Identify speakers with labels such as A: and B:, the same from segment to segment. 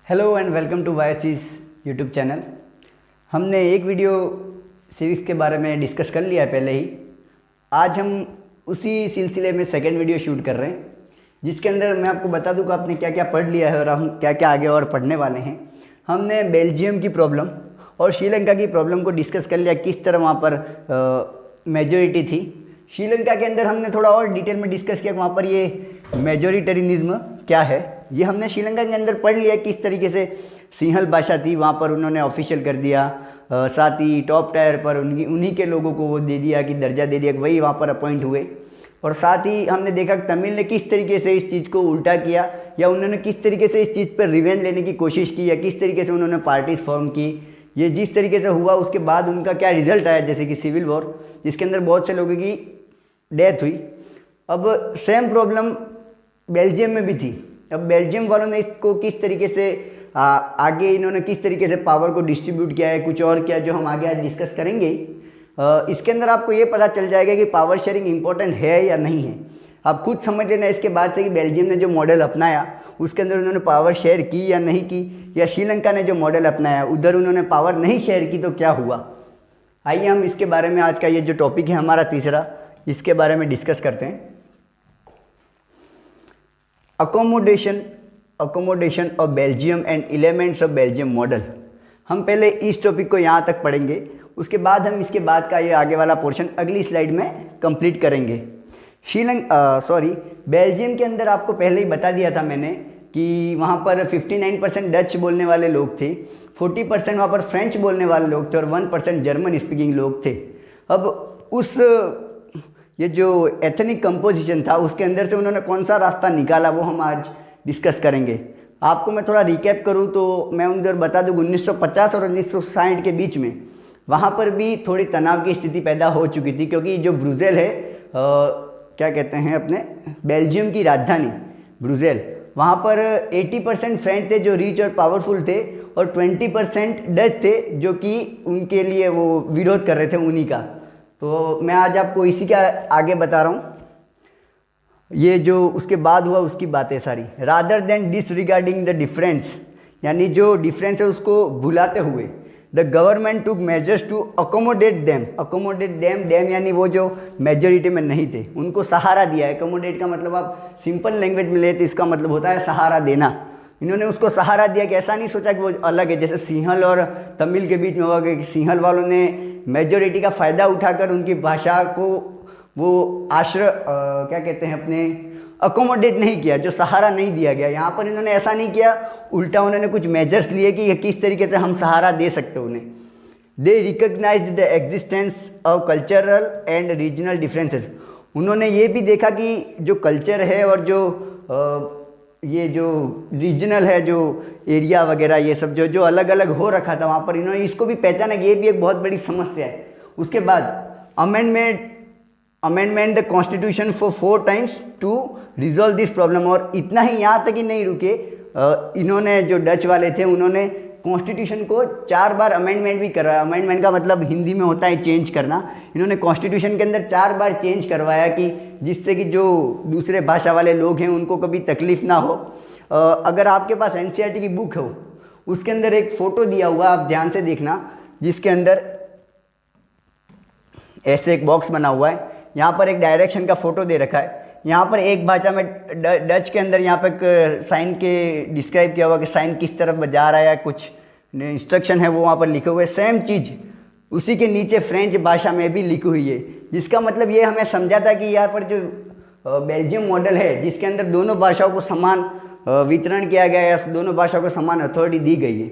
A: Hello and welcome to वाईएससीज YouTube channel. हमने एक वीडियो सिविक्स के बारे में डिस्कस कर लिया है पहले ही। आज हम उसी सिलसिले में सेकंड वीडियो शूट कर रहे हैं, जिसके अंदर मैं आपको बता दूं कि आपने क्या क्या पढ़ लिया है और हम क्या क्या आगे और पढ़ने वाले हैं। हमने बेल्जियम की प्रॉब्लम और श्रीलंका की प्रॉब्लम को डिस्कस कर लिया, किस तरह वहाँ पर मेजॉरिटी थी। श्रीलंका के अंदर हमने थोड़ा और डिटेल में डिस्कस किया कि वहाँ पर ये मेजोरिटेरियनिज्म क्या है। ये हमने श्रीलंका के अंदर पढ़ लिया किस तरीके से सिंहल भाषा थी, वहाँ पर उन्होंने ऑफिशियल कर दिया। साथ ही टॉप टायर पर उन्हीं के लोगों को वो दे दिया कि दर्जा दे दिया कि वही वहाँ पर अपॉइंट हुए। और साथ ही हमने देखा कि तमिल ने किस तरीके से इस चीज़ को उल्टा किया, या उन्होंने किस तरीके से इस चीज़ पर रिवेंज लेने की कोशिश की, या किस तरीके से उन्होंने पार्टीज फॉर्म की। ये जिस तरीके से हुआ उसके बाद उनका क्या रिजल्ट आया, जैसे कि सिविल वॉर, जिसके अंदर बहुत से लोगों की डेथ हुई। अब सेम प्रॉब्लम बेल्जियम में भी थी। अब बेल्जियम वालों ने इसको किस तरीके से आगे इन्होंने किस तरीके से पावर को डिस्ट्रीब्यूट किया है, कुछ और क्या, जो हम आगे आज डिस्कस करेंगे। इसके अंदर आपको ये पता चल जाएगा कि पावर शेयरिंग इंपॉर्टेंट है या नहीं है। आप खुद समझ लेना इसके बाद से कि बेल्जियम ने जो मॉडल अपनाया उसके अंदर उन्होंने पावर शेयर की या नहीं की, या श्रीलंका ने जो मॉडल अपनाया उधर उन्होंने पावर नहीं शेयर की तो क्या हुआ। आइए हम इसके बारे में, आज का ये जो टॉपिक है हमारा तीसरा, इसके बारे में डिस्कस करते हैं। Accommodation of Belgium and elements of Belgium model. हम पहले इस टॉपिक को यहाँ तक पढ़ेंगे, उसके बाद हम इसके बाद का ये आगे वाला पोर्शन अगली स्लाइड में कंप्लीट करेंगे। बेल्जियम के अंदर आपको पहले ही बता दिया था मैंने कि वहाँ पर 59% डच बोलने वाले लोग थे, 40% वहाँ पर फ्रेंच बोलने वाले लोग थे और 1% जर्मन स्पीकिंग लोग थे। अब उस ये जो एथनिक कंपोजिशन था उसके अंदर से उन्होंने कौन सा रास्ता निकाला वो हम आज डिस्कस करेंगे। आपको मैं थोड़ा रिकैप करूँ तो मैं उधर बता दूँ 1950 और 1960 के बीच में वहाँ पर भी थोड़ी तनाव की स्थिति पैदा हो चुकी थी, क्योंकि जो ब्रुसेल है, क्या कहते हैं अपने बेल्जियम की राजधानी ब्रुसेल, वहाँ पर 80% फ्रेंच थे जो रिच और पावरफुल थे, और 20% डच थे जो कि उनके लिए वो विरोध कर रहे थे उन्हीं का। तो मैं आज आपको इसी का आगे बता रहा हूँ, ये जो उसके बाद हुआ उसकी बातें सारी। Rather than disregarding the difference, यानी जो डिफरेंस है उसको भुलाते हुए, the government took measures to accommodate them यानी वो जो मेजोरिटी में नहीं थे उनको सहारा दिया। अकोमोडेट का मतलब आप सिंपल लैंग्वेज में ले तो इसका मतलब होता है सहारा देना। इन्होंने उसको सहारा दिया कि ऐसा नहीं सोचा कि वो अलग है, जैसे सिंहल और तमिल के बीच में हुआ कि सिंहल वालों ने मेजोरिटी का फ़ायदा उठाकर उनकी भाषा को वो क्या कहते हैं अपने अकोमोडेट नहीं किया, जो सहारा नहीं दिया गया। यहाँ पर इन्होंने ऐसा नहीं किया, उल्टा उन्होंने कुछ मेजर्स लिए कि किस तरीके से हम सहारा दे सकते उन्हें। They recognise the existence of cultural and regional differences. उन्होंने ये भी देखा कि जो कल्चर है और जो ये जो रीजनल है, जो एरिया वगैरह ये सब जो अलग अलग हो रखा था वहाँ पर, इन्होंने इसको भी पहचाना कि ये भी एक बहुत बड़ी समस्या है। उसके बाद amendment the constitution for 4 times to resolve this problem. और इतना ही, यहाँ तक ही नहीं रुके, इन्होंने जो डच वाले थे उन्होंने कॉन्स्टिट्यूशन को 4 बार अमेंडमेंट भी करवाया। अमेंडमेंट का मतलब हिंदी में होता है चेंज करना। इन्होंने कॉन्स्टिट्यूशन के अंदर 4 बार चेंज करवाया कि जिससे कि जो दूसरे भाषा वाले लोग हैं उनको कभी तकलीफ ना हो। अगर आपके पास एनसीईआरटी की बुक हो उसके अंदर एक फ़ोटो दिया हुआ, आप ध्यान से देखना, जिसके अंदर ऐसे एक बॉक्स बना हुआ है। यहाँ पर एक डायरेक्शन का फ़ोटो दे रखा है। यहाँ पर एक भाषा में डच के अंदर यहाँ पर साइन के डिस्क्राइब किया हुआ कि साइन किस तरफ जा रहा है, कुछ इंस्ट्रक्शन है वो वहाँ पर लिखे हुए। सेम चीज़ उसी के नीचे फ्रेंच भाषा में भी लिखी हुई है, जिसका मतलब ये हमें समझाता कि यहाँ पर जो बेल्जियम मॉडल है जिसके अंदर दोनों भाषाओं को समान वितरण किया गया है, दोनों भाषाओं को समान अथॉरिटी दी गई है।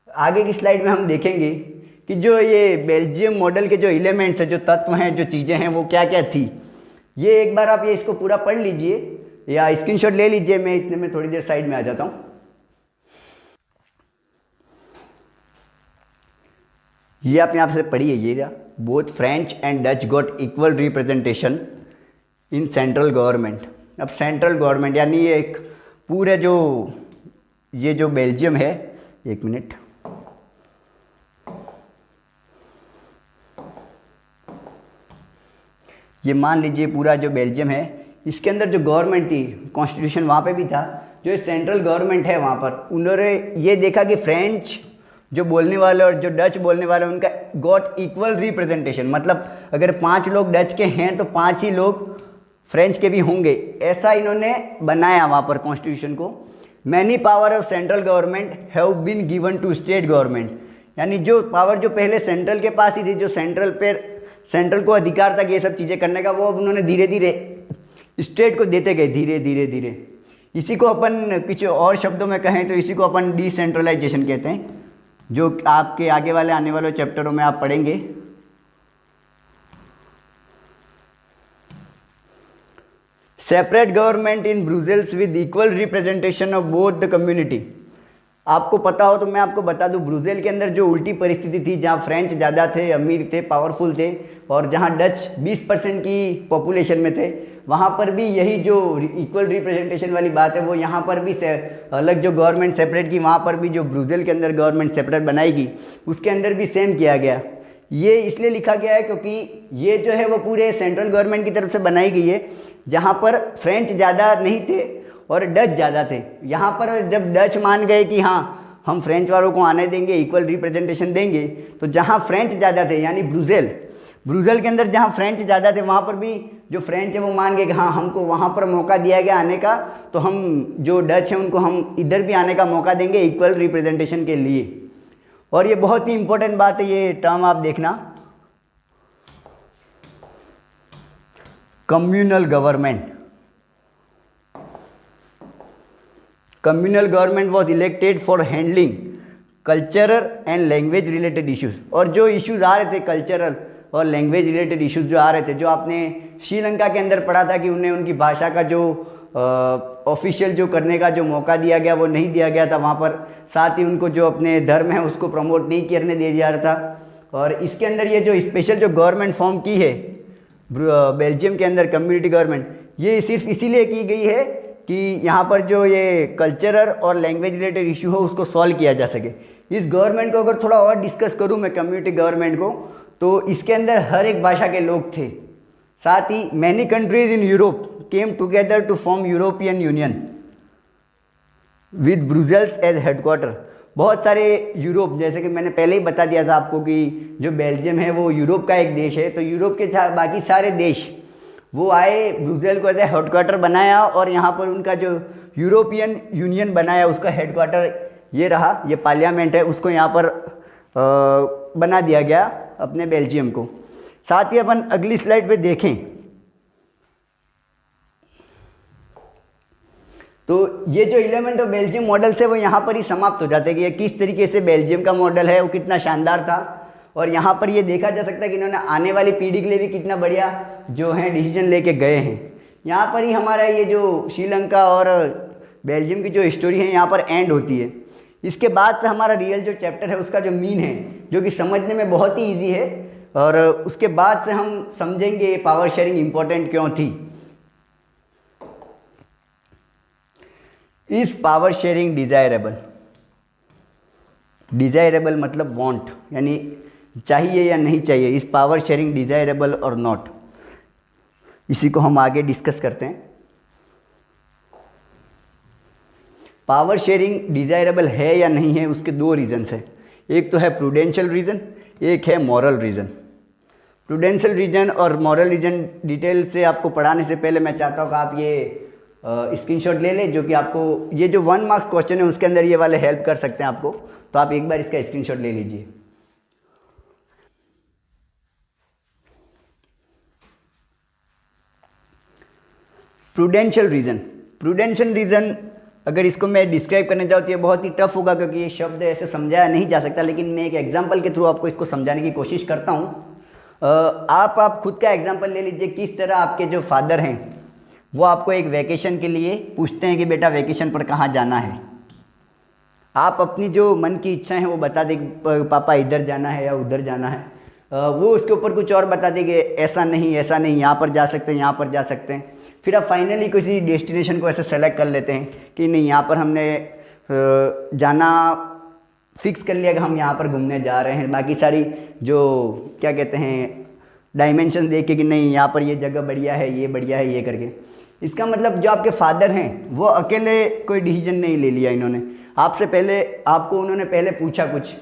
A: आगे की स्लाइड में हम देखेंगे कि जो ये बेल्जियम मॉडल के जो एलिमेंट्स हैं, जो तत्व हैं, जो चीज़ें हैं, वो क्या क्या थी। ये एक बार आप ये इसको पूरा पढ़ लीजिए या स्क्रीनशॉट ले लीजिए, मैं इतने में थोड़ी देर साइड में आ जाता हूँ। ये आप यहाँ से पढ़िए, ये both French and Dutch got equal representation in central government. अब सेंट्रल गवर्नमेंट यानी ये एक पूरे ये जो बेल्जियम है, एक मिनट, ये मान लीजिए पूरा जो बेल्जियम है इसके अंदर जो गवर्नमेंट थी, कॉन्स्टिट्यूशन वहाँ पे भी था, जो सेंट्रल गवर्नमेंट है वहाँ पर उन्होंने ये देखा कि फ्रेंच जो बोलने वाले और जो डच बोलने वाले उनका गॉट इक्वल रिप्रेजेंटेशन, मतलब अगर 5 लोग डच के हैं तो 5 ही लोग फ्रेंच के भी होंगे, ऐसा इन्होंने बनाया वहाँ पर कॉन्स्टिट्यूशन को। Many power of central government have been given to state government, यानी जो पावर जो पहले सेंट्रल के पास ही थी, जो सेंट्रल को अधिकार था कि ये सब चीज़ें करने का, वो अब उन्होंने धीरे धीरे स्टेट को देते गए, धीरे धीरे धीरे। इसी को अपन कुछ और शब्दों में कहें तो इसी को अपन डिसेंट्रलाइजेशन कहते हैं, जो आपके आगे वाले आने वाले चैप्टरों में आप पढ़ेंगे। Separate government in Brussels with equal representation of both the community. आपको पता हो तो मैं आपको बता दूं, ब्रुसेल के अंदर जो उल्टी परिस्थिति थी, जहां फ्रेंच ज़्यादा थे, अमीर थे, पावरफुल थे, और जहां डच 20% की पॉपुलेशन में थे, वहां पर भी यही जो इक्वल रिप्रेजेंटेशन वाली बात है वो यहाँ पर भी अलग जो गवर्नमेंट सेपरेट की, वहाँ पर भी जो ब्रुसेल के अंदर गवर्नमेंट सेपरेट बनाएगी उसके अंदर भी सेम किया गया। ये इसलिए लिखा गया है क्योंकि ये जो है वो पूरे सेंट्रल गवर्नमेंट की तरफ से बनाई गई है, जहाँ पर फ्रेंच ज़्यादा नहीं थे और डच ज़्यादा थे। यहाँ पर जब डच मान गए कि हाँ हम फ्रेंच वालों को आने देंगे, इक्वल रिप्रेजेंटेशन देंगे, तो जहाँ फ्रेंच ज़्यादा थे यानी ब्रुसेल के अंदर जहाँ फ्रेंच ज़्यादा थे वहाँ पर भी जो फ्रेंच है वो मान गए कि हाँ हमको वहाँ पर मौका दिया गया आने का, तो हम जो डच हैं उनको हम इधर भी आने का मौका देंगे इक्वल रिप्रेजेंटेशन के लिए। और ये बहुत ही इंपॉर्टेंट बात है, ये टर्म आप देखना, communal government. Communal government was elected for handling cultural and language related issues. और जो इश्यूज आ रहे थे कल्चरल और लैंग्वेज रिलेटेड इश्यूज जो आ रहे थे, जो आपने श्रीलंका के अंदर पढ़ा था कि उन्हें उनकी भाषा का जो ऑफिशियल जो करने का जो मौका दिया गया वो नहीं दिया गया था वहाँ पर, साथ ही उनको जो अपने धर्म है उसको प्रमोट नहीं करने दिया जा रहा था। और इसके अंदर ये जो स्पेशल जो गवर्नमेंट फॉर्म की है बेल्जियम के अंदर, कम्युनिटी गवर्नमेंट, ये सिर्फ इसीलिए की गई है कि यहाँ पर जो ये कल्चरल और लैंग्वेज रिलेटेड इशू हो उसको सॉल्व किया जा सके। इस गवर्नमेंट को अगर थोड़ा और डिस्कस करूँ मैं, कम्युनिटी गवर्नमेंट को, तो इसके अंदर हर एक भाषा के लोग थे। साथ ही many countries in Europe came together to form European Union with Brussels as headquarter. बहुत सारे यूरोप, जैसे कि मैंने पहले ही बता दिया था आपको कि जो बेल्जियम है वो यूरोप का एक देश है, तो यूरोप के बाकी सारे देश वो आए, ब्रुसेल को एज ए हेडक्वार्टर बनाया और यहाँ पर उनका जो यूरोपियन यूनियन बनाया उसका हेडक्वार्टर ये रहा, ये पार्लियामेंट है, उसको यहाँ पर बना दिया गया अपने बेल्जियम को। साथ ही अपन अगली स्लाइड पे देखें तो ये जो एलिमेंट ऑफ बेल्जियम मॉडल से वो यहाँ पर ही समाप्त हो जाते हैं कि ये किस तरीके से बेल्जियम का मॉडल है वो कितना शानदार था। और यहाँ पर ये देखा जा सकता है कि इन्होंने आने वाली पीढ़ी के लिए भी कितना बढ़िया जो है डिसीजन लेके गए हैं। यहाँ पर ही हमारा ये जो श्रीलंका और बेल्जियम की जो स्टोरी है यहाँ पर एंड होती है। इसके बाद से हमारा रियल जो चैप्टर है उसका जो मीन है, जो कि समझने में बहुत ही ईजी है, और उसके बाद से हम समझेंगे पावर शेयरिंग इम्पोर्टेंट क्यों थी। Is power sharing desirable? Desirable मतलब वांट, यानी चाहिए या नहीं चाहिए। इज पावर शेयरिंग डिजायरेबल और नॉट? इसी को हम आगे डिस्कस करते हैं। पावर शेयरिंग डिजायरेबल है या नहीं है उसके दो रीजंस हैं। एक तो है प्रूडेंशियल रीज़न, एक है मॉरल रीज़न। प्रूडेंशियल रीजन और मॉरल रीजन डिटेल से आपको पढ़ाने से पहले मैं चाहता हूँ कि आप ये स्क्रीनशॉट ले लें, जो कि आपको ये जो 1 मार्क्स क्वेश्चन है उसके अंदर ये वाले हेल्प कर सकते हैं आपको, तो आप एक बार इसका स्क्रीनशॉट ले लीजिए। प्रूडेंशियल रीजन, प्रूडेंशियल रीजन अगर इसको मैं डिस्क्राइब करने जाऊँ तो ये बहुत ही टफ होगा, क्योंकि ये शब्द ऐसे समझाया नहीं जा सकता, लेकिन मैं एक एग्जांपल के थ्रू आपको इसको समझाने की कोशिश करता हूँ। आप खुद का एग्जांपल ले लीजिए। किस तरह आपके जो फादर हैं वो आपको एक वैकेशन के लिए पूछते हैं कि बेटा वैकेशन पर कहाँ जाना है। आप अपनी जो मन की इच्छा है वो बता दें, पापा इधर जाना है या उधर जाना है। वो उसके ऊपर कुछ और बता देंगे, ऐसा नहीं ऐसा नहीं, यहाँ पर जा सकते हैं यहाँ पर जा सकते हैं। फिर आप फाइनली किसी डेस्टिनेशन को ऐसे सेलेक्ट कर लेते हैं कि नहीं यहाँ पर हमने जाना फिक्स कर लिया कि हम यहाँ पर घूमने जा रहे हैं। बाकी सारी जो क्या कहते हैं डायमेंशन देख के कि नहीं यहाँ पर ये जगह बढ़िया है, ये बढ़िया है, ये करके इसका मतलब जो आपके फादर हैं वो अकेले कोई डिसीजन नहीं ले लिया इन्होंने, आपसे पहले आपको उन्होंने पहले पूछा कुछ,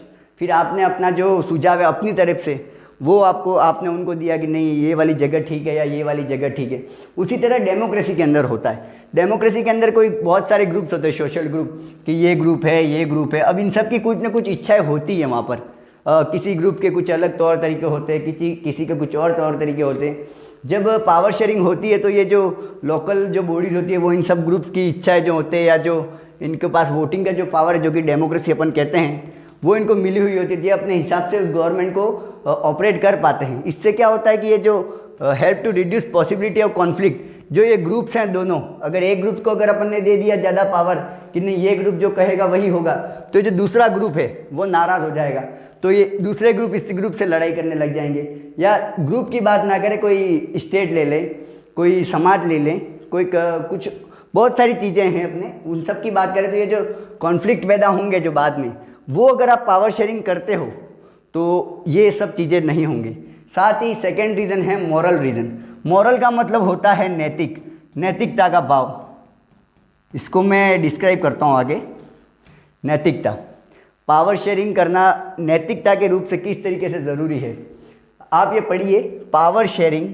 A: फिर आपने अपना जो सुझाव है अपनी तरफ से वो आपने उनको दिया कि नहीं ये वाली जगह ठीक है या ये वाली जगह ठीक है। उसी तरह डेमोक्रेसी के अंदर होता है। डेमोक्रेसी के अंदर कोई बहुत सारे ग्रुप्स होते हैं, सोशल ग्रुप, कि ये ग्रुप है ये ग्रुप है। अब इन सब की कुछ ना कुछ इच्छाएं होती है वहाँ पर। किसी ग्रुप के कुछ अलग तौर तरीके होते हैं, किसी के कुछ और तौर तरीके होते हैं। जब पावर शेयरिंग होती है तो ये जो लोकल जो बॉडीज़ होती है वो इन सब ग्रुप्स की इच्छाएँ जो होते हैं या जो इनके पास वोटिंग का जो पावर है जो कि डेमोक्रेसी अपन कहते हैं वो इनको मिली हुई होती है, ये अपने हिसाब से उस गवर्नमेंट को ऑपरेट कर पाते हैं। इससे क्या होता है कि ये जो help to reduce possibility of conflict, जो ये ग्रुप्स हैं दोनों, अगर एक ग्रुप को अगर अपन ने दे दिया ज़्यादा पावर कि नहीं ये ग्रुप जो कहेगा वही होगा, तो जो दूसरा ग्रुप है वो नाराज़ हो जाएगा, तो ये दूसरे ग्रुप इस ग्रुप से लड़ाई करने लग जाएंगे। या ग्रुप की बात ना करें, कोई स्टेट ले लें, कोई समाज ले लें, कोई कुछ बहुत सारी चीज़ें हैं अपने, उन सब की बात करें तो ये जो कॉन्फ्लिक्ट पैदा होंगे जो बाद में, वो अगर आप पावर शेयरिंग करते हो तो ये सब चीज़ें नहीं होंगी। साथ ही सेकेंड रीज़न है मॉरल रीज़न। मॉरल का मतलब होता है नैतिक, नैतिकता का भाव। इसको मैं डिस्क्राइब करता हूँ आगे। नैतिकता, पावर शेयरिंग करना नैतिकता के रूप से किस तरीके से ज़रूरी है, आप ये पढ़िए। Power sharing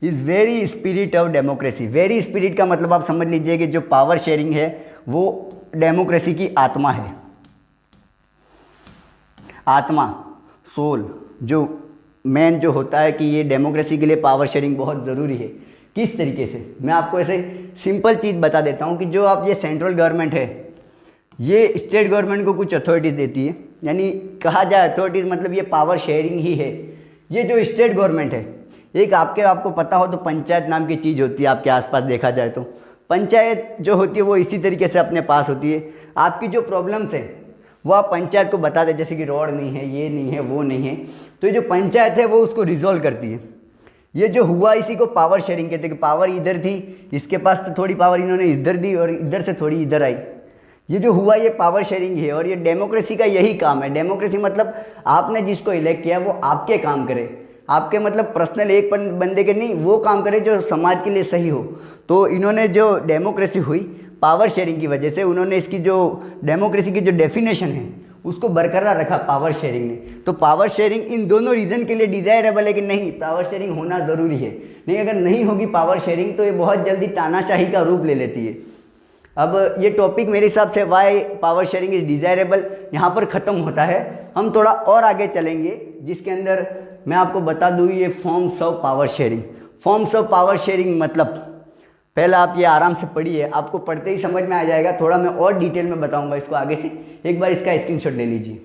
A: is very spirit of democracy. Very spirit का मतलब आप समझ लीजिए कि जो पावर शेयरिंग है वो डेमोक्रेसी की आत्मा है। आत्मा, सोल, जो मेन जो होता है कि ये डेमोक्रेसी के लिए पावर शेयरिंग बहुत ज़रूरी है। किस तरीके से, मैं आपको ऐसे सिंपल चीज़ बता देता हूँ कि जो आप ये सेंट्रल गवर्नमेंट है ये स्टेट गवर्नमेंट को कुछ अथॉरिटीज़ देती है, यानी कहा जाए अथॉरिटीज़ मतलब ये पावर शेयरिंग ही है। ये जो स्टेट गवर्नमेंट है, एक आपको पता हो तो पंचायत नाम की चीज़ होती है आपके आसपास देखा जाए तो। पंचायत जो होती है वो इसी तरीके से अपने पास होती है। आपकी जो प्रॉब्लम्स है वो आप पंचायत को बता दें, जैसे कि रोड नहीं है, ये नहीं है, वो नहीं है, तो ये जो पंचायत है वो उसको रिजॉल्व करती है। ये जो हुआ इसी को पावर शेयरिंग कहते हैं कि पावर इधर थी, इसके पास तो थोड़ी पावर इन्होंने इधर दी और इधर से थोड़ी इधर आई। ये जो हुआ ये पावर शेयरिंग है और ये डेमोक्रेसी का यही काम है। डेमोक्रेसी मतलब आपने जिसको इलेक्ट किया वो आपके काम करे, आपके मतलब पर्सनल एक बंदे के नहीं, वो काम करे जो समाज के लिए सही हो। तो इन्होंने जो डेमोक्रेसी हुई पावर शेयरिंग की वजह से, उन्होंने इसकी जो डेमोक्रेसी की जो डेफिनेशन है उसको बरकरार रखा पावर शेयरिंग ने। तो पावर शेयरिंग इन दोनों रीज़न के लिए डिज़ायरेबल है कि नहीं, पावर शेयरिंग होना ज़रूरी है। नहीं, अगर नहीं होगी पावर शेयरिंग तो ये बहुत जल्दी तानाशाही का रूप ले लेती है। अब ये टॉपिक मेरे हिसाब से why power sharing is desirable यहाँ पर ख़त्म होता है। हम थोड़ा और आगे चलेंगे जिसके अंदर मैं आपको बता दूँ ये forms of power sharing. Forms of power sharing मतलब पहले आप ये आराम से पढ़िए, आपको पढ़ते ही समझ में आ जाएगा। थोड़ा मैं और डिटेल में बताऊंगा इसको आगे से, एक बार इसका स्क्रीनशॉट ले लीजिए।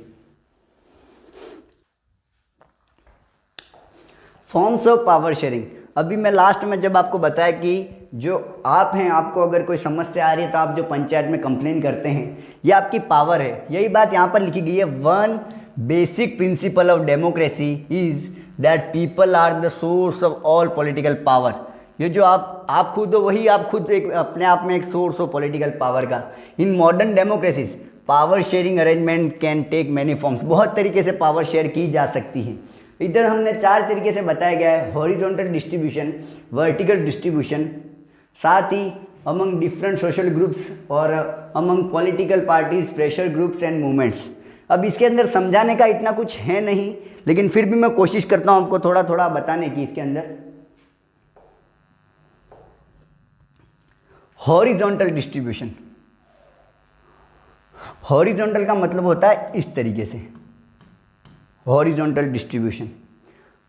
A: फॉर्म्स ऑफ पावर शेयरिंग, अभी मैं लास्ट में जब आपको बताया कि जो आप हैं, आपको अगर कोई समस्या आ रही है तो आप जो पंचायत में कंप्लेन करते हैं ये आपकी पावर है। यही बात यहाँ पर लिखी गई है, one basic principle of democracy is that people are the source of all political power. ये जो आप खुद हो वही आप खुद एक अपने आप में एक सोर्स हो पॉलिटिकल पावर का। In modern democracies power sharing arrangement can take many forms. बहुत तरीके से पावर शेयर की जा सकती है। इधर हमने 4 तरीके से बताया गया है, हॉरिजॉन्टल डिस्ट्रीब्यूशन, वर्टिकल डिस्ट्रीब्यूशन, साथ ही अमंग डिफरेंट सोशल ग्रुप्स और among political parties, pressure groups and movements. अब इसके अंदर समझाने का इतना कुछ है नहीं, लेकिन फिर भी मैं कोशिश करता हूँ आपको थोड़ा थोड़ा बताने की। इसके अंदर हॉरिजॉन्टल डिस्ट्रीब्यूशन, हॉरिजॉन्टल का मतलब होता है इस तरीके से, horizontal distribution,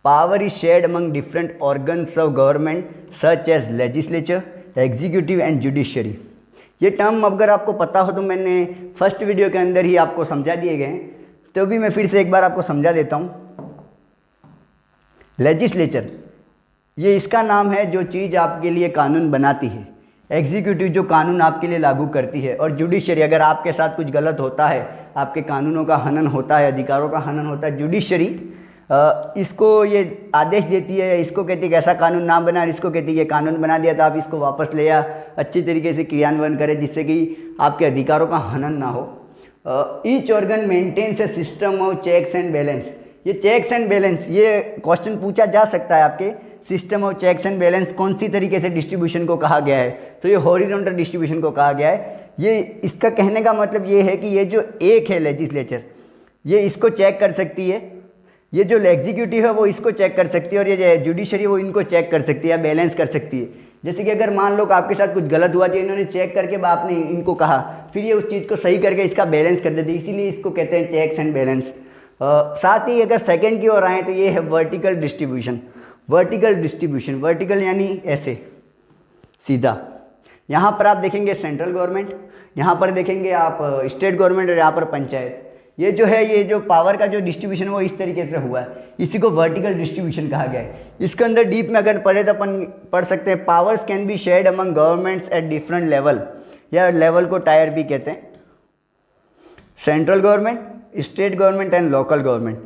A: power is shared among different organs of government such as legislature, executive and judiciary. ये टर्म अगर आपको पता हो तो मैंने फर्स्ट वीडियो के अंदर ही आपको समझा दिए गए, तो भी मैं फिर से एक बार आपको समझा देता हूँ। लेजिस्लेचर ये इसका नाम है जो चीज़ आपके लिए कानून बनाती है, एग्जीक्यूटिव जो कानून आपके लिए लागू करती है, और जुडिशरी अगर आपके साथ कुछ गलत होता है, आपके कानूनों का हनन होता है, अधिकारों का हनन होता है, जुडिशरी इसको ये आदेश देती है, इसको कहती है कि ऐसा कानून ना बना, इसको कहती है कि कानून बना दिया तो आप इसको वापस ले या अच्छी तरीके से क्रियान्वयन करें जिससे कि आपके अधिकारों का हनन ना हो। Each organ maintains a system of checks and balance. ये चेक्स एंड बैलेंस, ये क्वेश्चन पूछा जा सकता है आपके, system of checks and balance कौन सी तरीके से डिस्ट्रीब्यूशन को कहा गया है। तो ये हॉरिजॉन्टल डिस्ट्रीब्यूशन को कहा गया है। ये इसका कहने का मतलब ये है कि ये जो एक है लेजिस्लेचर, ये इसको चेक कर सकती है, ये जो एग्जीक्यूटिव है वो इसको चेक कर सकती है, और ये जो जुडिशरी वो इनको चेक कर सकती है या बैलेंस कर सकती है। जैसे कि अगर मान लो कि आपके साथ कुछ गलत हुआ तो इन्होंने चेक करके आपने इनको कहा, फिर ये उस चीज़ को सही करके इसका बैलेंस कर देते, इसीलिए इसको कहते हैं चेक्स एंड बैलेंस। साथ ही अगर सेकंड की ओर आएँ तो ये है वर्टिकल डिस्ट्रीब्यूशन। वर्टिकल यानी ऐसे सीधा। यहाँ पर आप देखेंगे सेंट्रल गवर्नमेंट, यहाँ पर देखेंगे आप स्टेट गवर्नमेंट, और यहाँ पर पंचायत। ये जो है, ये जो पावर का जो डिस्ट्रीब्यूशन वो इस तरीके से हुआ है, इसी को वर्टिकल डिस्ट्रीब्यूशन कहा गया है। इसके अंदर डीप में अगर पढ़े तो अपन पढ़ सकते हैं, powers can be shared among governments at different level, या लेवल को टायर भी कहते हैं। Central government, state government and local government.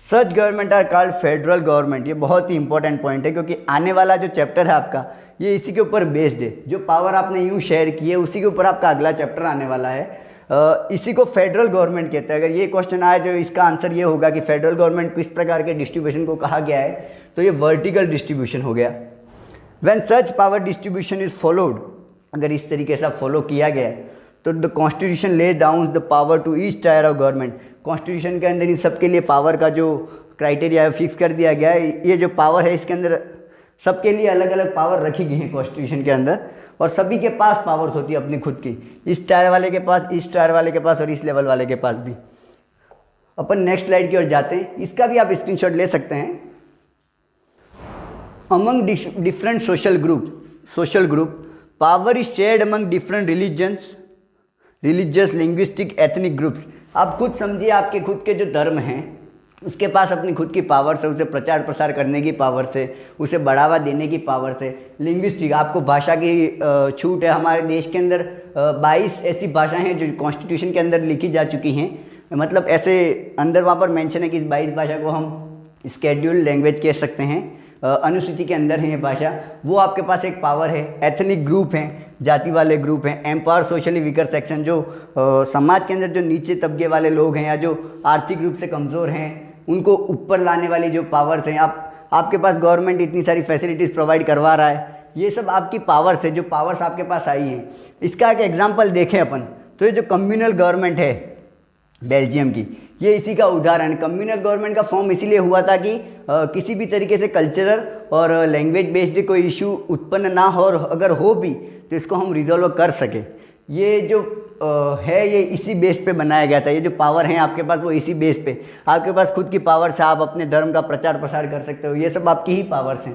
A: Such government are called federal government. ये बहुत ही इंपॉर्टेंट पॉइंट है, क्योंकि आने वाला जो चैप्टर है आपका ये इसी के ऊपर बेस्ड है। जो पावर आपने यूँ शेयर की है उसी के ऊपर आपका अगला चैप्टर आने वाला है। इसी को फेडरल गवर्नमेंट कहते हैं। अगर ये क्वेश्चन आए तो इसका आंसर ये होगा कि फेडरल गवर्नमेंट किस प्रकार के डिस्ट्रीब्यूशन को कहा गया है, तो ये वर्टिकल डिस्ट्रीब्यूशन हो गया। When such power distribution is followed, अगर इस तरीके से फॉलो किया गया तो the constitution lay down the power to each tier of government. Constitution के अंदर इन सबके लिए पावर का जो क्राइटेरिया है फिक्स कर दिया गया है। ये जो पावर है इसके अंदर सबके लिए अलग अलग पावर रखी गई है कॉन्स्टिट्यूशन के अंदर, और सभी के पास पावर्स होती है अपनी खुद की। इस टायर वाले के पास, इस टायर वाले के पास, और इस लेवल वाले के पास भी। अपन नेक्स्ट स्लाइड की ओर जाते हैं, इसका भी आप स्क्रीनशॉट ले सकते हैं। Among different social group power is shared among different religious linguistic ethnic groups. आप खुद समझिए, आपके खुद के जो धर्म हैं उसके पास अपनी खुद की पावर से, उसे प्रचार प्रसार करने की पावर से, उसे बढ़ावा देने की पावर से। लिंग्विस्टिक, आपको भाषा की छूट है। हमारे देश के अंदर 22 ऐसी भाषाएं हैं जो कॉन्स्टिट्यूशन के अंदर लिखी जा चुकी हैं। मतलब ऐसे अंदर वहाँ पर मेंशन है कि इस 22 भाषा को हम स्केड्यूल लैंग्वेज कह सकते हैं, अनुसूची के अंदर है ये भाषा। वो आपके पास एक पावर है। एथनिक ग्रुप हैं, जाति वाले ग्रुप हैं। एम्पावर सोशली वीकर सेक्शन, जो समाज के अंदर जो नीचे तबके वाले लोग हैं या जो आर्थिक रूप से कमज़ोर हैं, उनको ऊपर लाने वाली जो पावर्स हैं। आपके पास गवर्नमेंट इतनी सारी फैसिलिटीज़ प्रोवाइड करवा रहा है, ये सब आपकी पावर्स है, जो पावर्स आपके पास आई हैं। इसका एक एग्जांपल देखें अपन तो ये जो कम्युनल गवर्नमेंट है बेल्जियम की, ये इसी का उदाहरण। कम्युनल गवर्नमेंट का फॉर्म इसीलिए हुआ था कि किसी भी तरीके से कल्चरल और लैंग्वेज बेस्ड कोई इशू उत्पन्न ना हो, और अगर हो भी तो इसको हम रिजॉल्व कर सकें। ये जो है ये इसी बेस पे बनाया गया था। ये जो पावर है आपके पास वो इसी बेस पे, आपके पास खुद की पावर से आप अपने धर्म का प्रचार प्रसार कर सकते हो। ये सब आपकी ही पावर्स हैं।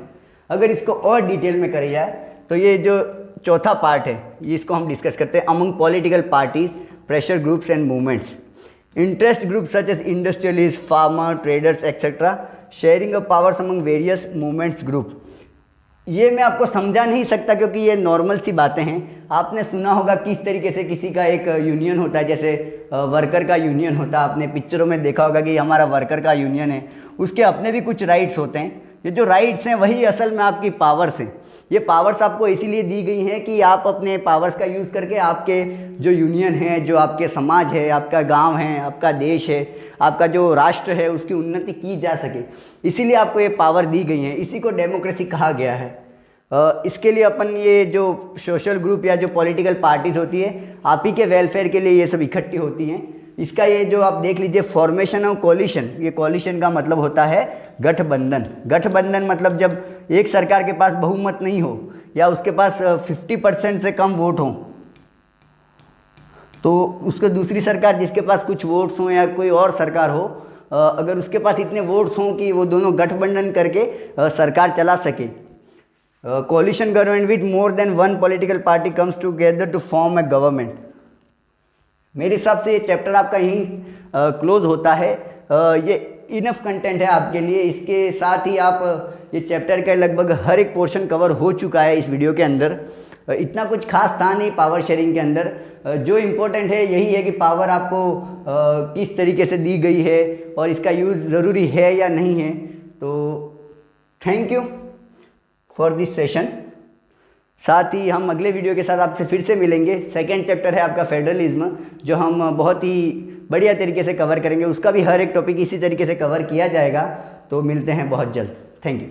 A: अगर इसको और डिटेल में करी जाए तो ये जो चौथा पार्ट है ये इसको हम डिस्कस करते हैं। Among political parties, pressure groups and movements, interest group such as industrialist, farmer, traders etcetera, sharing of powers among various movements group. ये मैं आपको समझा नहीं सकता क्योंकि ये नॉर्मल सी बातें हैं। आपने सुना होगा किस तरीके से किसी का एक यूनियन होता है, जैसे वर्कर का यूनियन होता है। आपने पिक्चरों में देखा होगा कि हमारा वर्कर का यूनियन है, उसके अपने भी कुछ राइट्स होते हैं। ये जो राइट्स हैं वही असल में आपकी पावर्स हैं। ये पावर्स आपको इसीलिए दी गई हैं कि आप अपने पावर्स का यूज़ करके आपके जो यूनियन है, जो आपके समाज है, आपका गांव है, आपका देश है, आपका जो राष्ट्र है, उसकी उन्नति की जा सके। इसीलिए आपको ये पावर दी गई है। इसी को डेमोक्रेसी कहा गया है। इसके लिए अपन ये जो सोशल ग्रुप या जो पॉलिटिकल पार्टीज होती है, आप ही के वेलफेयर के लिए ये सब इकट्ठी होती हैं। इसका ये जो आप देख लीजिए फॉर्मेशन ऑफ कोलिशन, ये कोलिशन का मतलब होता है गठबंधन। गठबंधन मतलब जब एक सरकार के पास बहुमत नहीं हो या उसके पास 50% से कम वोट हो, तो उसको दूसरी सरकार जिसके पास कुछ वोट्स हों या कोई और सरकार हो, अगर उसके पास इतने वोट्स हों कि वो दोनों गठबंधन करके सरकार चला सके। Coalition government with more than one political party comes together to form a government. मेरे हिसाब से ये चैप्टर आपका यहीं क्लोज होता है। ये इनफ कंटेंट है आपके लिए। इसके साथ ही आप ये चैप्टर का लगभग हर एक पोर्शन कवर हो चुका है इस वीडियो के अंदर। इतना कुछ खास था नहीं पावर शेयरिंग के अंदर। जो इम्पोर्टेंट है यही है कि पावर आपको किस तरीके से दी गई है और इसका यूज़ ज़रूरी है या नहीं है। तो thank you for this session. साथ ही हम अगले वीडियो के साथ आपसे फिर से मिलेंगे। सेकेंड चैप्टर है आपका फेडरलिज्म, जो हम बहुत ही बढ़िया तरीके से कवर करेंगे। उसका भी हर एक टॉपिक इसी तरीके से कवर किया जाएगा। तो मिलते हैं बहुत जल्द। Thank you.